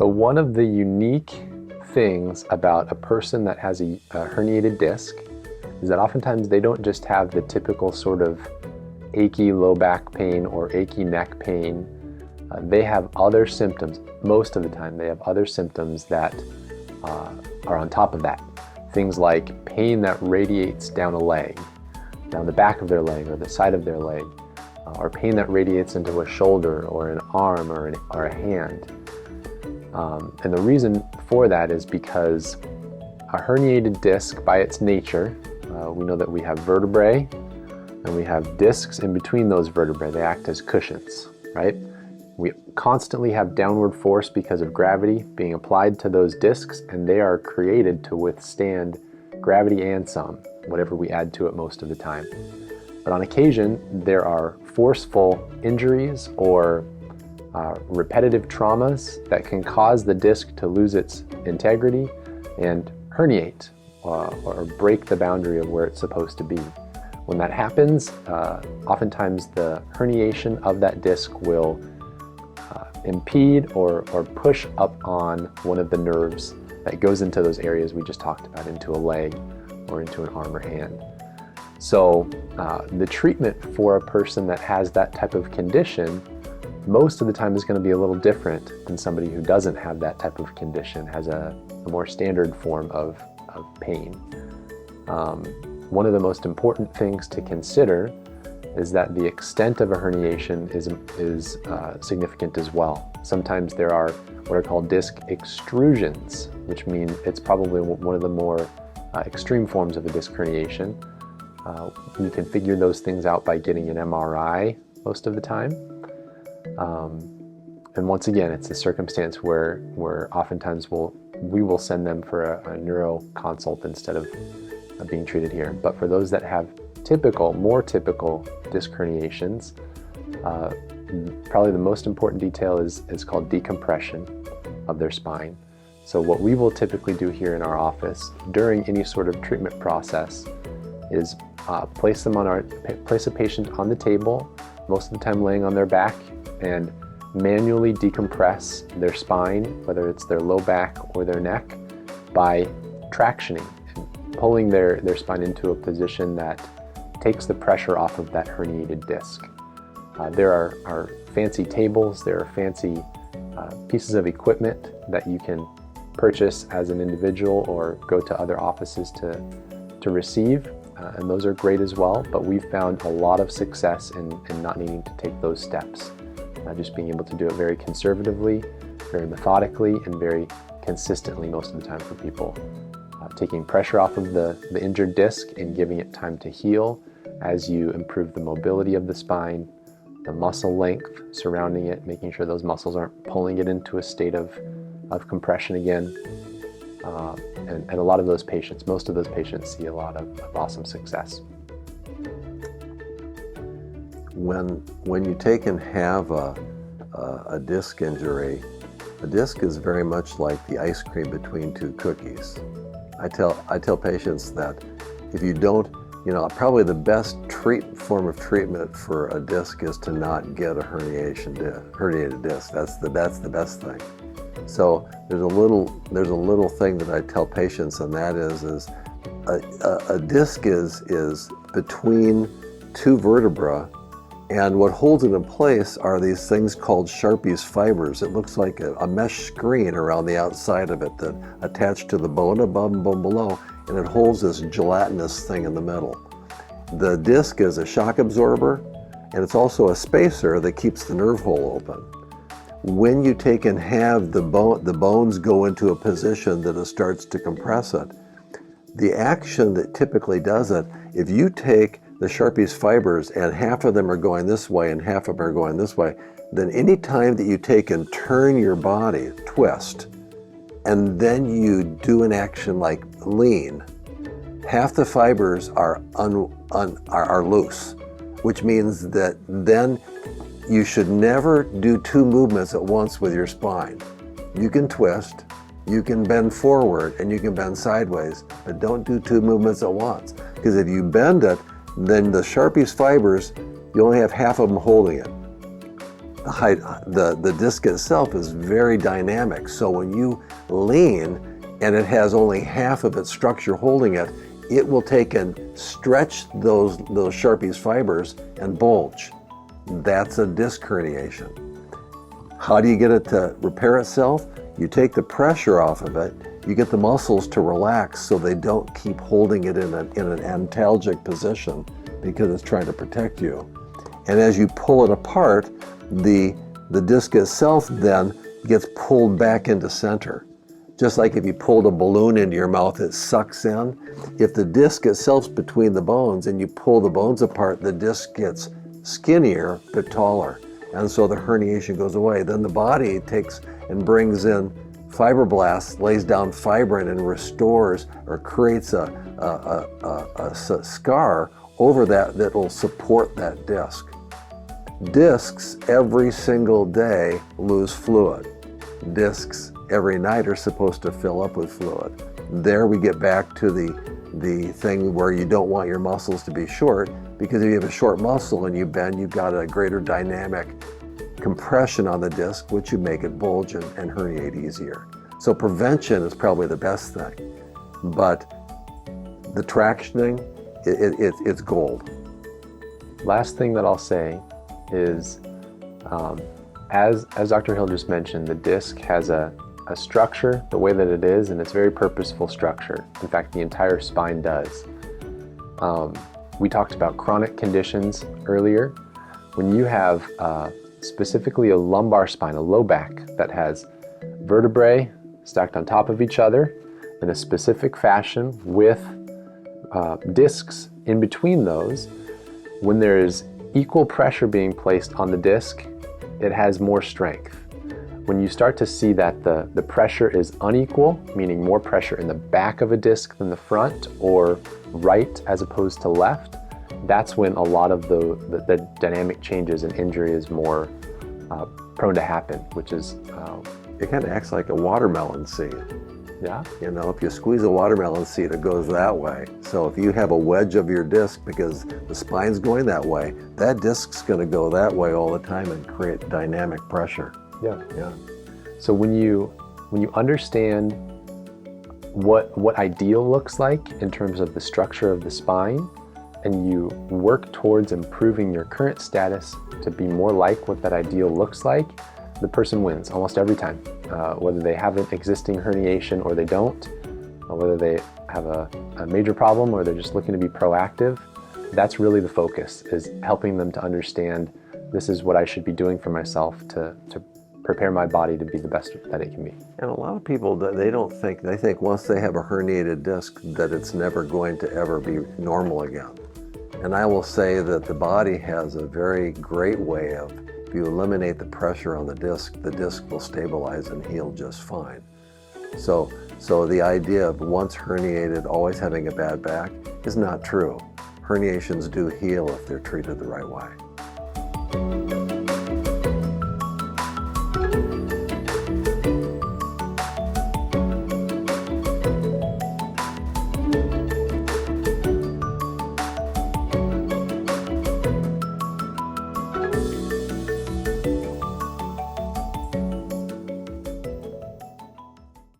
So one of the unique things about a person that has a herniated disc is that oftentimes they don't just have the typical sort of achy low back pain or achy neck pain. They have other symptoms. Most of the time they have other symptoms that are on top of that. Things like pain that radiates down a leg, down the back of their leg or the side of their leg, or pain that radiates into a shoulder or an arm or a hand. And the reason for that is because a herniated disc, by its nature, we know that we have vertebrae and we have discs in between those vertebrae. They act as cushions, right? We constantly have downward force because of gravity being applied to those discs, and they are created to withstand gravity and some, whatever we add to it most of the time. But on occasion, there are forceful injuries or repetitive traumas that can cause the disc to lose its integrity and herniate or break the boundary of where it's supposed to be. When that happens, oftentimes the herniation of that disc will impede or push up on one of the nerves that goes into those areas we just talked about, into a leg or into an arm or hand. So the treatment for a person that has that type of condition most of the time is going to be a little different than somebody who doesn't have that type of condition, has a more standard form of pain. One of the most important things to consider is that the extent of a herniation is significant as well. Sometimes there are what are called disc extrusions, which mean it's probably one of the more extreme forms of a disc herniation. You can figure those things out by getting an MRI most of the time. And once again, it's a circumstance where oftentimes we will send them for a neuro consult instead of being treated here. But for those that have more typical disc herniations, probably the most important detail is called decompression of their spine. So what we will typically do here in our office during any sort of treatment process is place a patient on the table, most of the time laying on their back, and manually decompress their spine, whether it's their low back or their neck, by tractioning and pulling their spine into a position that takes the pressure off of that herniated disc. There are fancy tables, there are fancy pieces of equipment that you can purchase as an individual or go to other offices to receive, and those are great as well, but we've found a lot of success in not needing to take those steps. Just being able to do it very conservatively, very methodically, and very consistently most of the time for people. Taking pressure off of the injured disc and giving it time to heal as you improve the mobility of the spine, the muscle length surrounding it, making sure those muscles aren't pulling it into a state of compression again. And a lot of those patients, most of those patients, see a lot of awesome success. When you take and have a disc injury, a disc is very much like the ice cream between two cookies. I tell patients that if you don't, probably the best form of treatment for a disc is to not get a herniated disc. That's the best thing. So there's a little thing that I tell patients, and that is a disc is between two vertebrae. And what holds it in place are these things called Sharpie's fibers. It looks like a mesh screen around the outside of it that attached to the bone above and bone below, and it holds this gelatinous thing in the middle. The disc is a shock absorber, and it's also a spacer that keeps the nerve hole open. When you take and have the bones go into a position that it starts to compress it, the action that typically does it, if you take the Sharpie's fibers and half of them are going this way and half of them are going this way, then any time that you take and turn your body, twist, and then you do an action like lean, half the fibers are loose, which means that then you should never do two movements at once with your spine. You can twist, you can bend forward, and you can bend sideways, but don't do two movements at once. Because if you bend it, then the Sharpie's fibers, you only have half of them holding it. the disc itself is very dynamic. So when you lean and it has only half of its structure holding it, it will take and stretch those Sharpie's fibers and bulge. That's a disc herniation. How do you get it to repair itself? You take the pressure off of it, you get the muscles to relax so they don't keep holding it in an antalgic position because it's trying to protect you. And as you pull it apart, the disc itself then gets pulled back into center. Just like if you pulled a balloon into your mouth, it sucks in. If the disc itself's between the bones and you pull the bones apart, the disc gets skinnier but taller. And so the herniation goes away. Then the body takes and brings in fibroblasts, lays down fibrin and restores or creates a scar over that will support that disc. Discs every single day lose fluid. Discs every night are supposed to fill up with fluid. There we get back to the thing where you don't want your muscles to be short, because if you have a short muscle and you bend, you've got a greater dynamic compression on the disc, which would make it bulge and herniate easier. So prevention is probably the best thing, but the tractioning, it's gold. Last thing that I'll say is, as Dr. Hill just mentioned, the disc has a structure the way that it is, and it's a very purposeful structure. In fact, the entire spine does. We talked about chronic conditions earlier. When you have specifically a lumbar spine, a low back that has vertebrae stacked on top of each other in a specific fashion with discs in between those, when there is equal pressure being placed on the disc, it has more strength. When you start to see that the pressure is unequal, meaning more pressure in the back of a disc than the front, or right as opposed to left, that's when a lot of the dynamic changes and injury is more prone to happen, which is... It kind of acts like a watermelon seed. Yeah. You know, if you squeeze a watermelon seed, it goes that way. So if you have a wedge of your disc because the spine's going that way, that disc's going to go that way all the time and create dynamic pressure. Yeah. Yeah. So when you understand what ideal looks like in terms of the structure of the spine, and you work towards improving your current status to be more like what that ideal looks like, the person wins almost every time. Whether they have an existing herniation or they don't, or whether they have a major problem or they're just looking to be proactive, that's really the focus, is helping them to understand this is what I should be doing for myself to prepare my body to be the best that it can be. And a lot of people, they think once they have a herniated disc that it's never going to ever be normal again. And I will say that the body has a very great way of, if you eliminate the pressure on the disc will stabilize and heal just fine. So the idea of once herniated, always having a bad back is not true. Herniations do heal if they're treated the right way.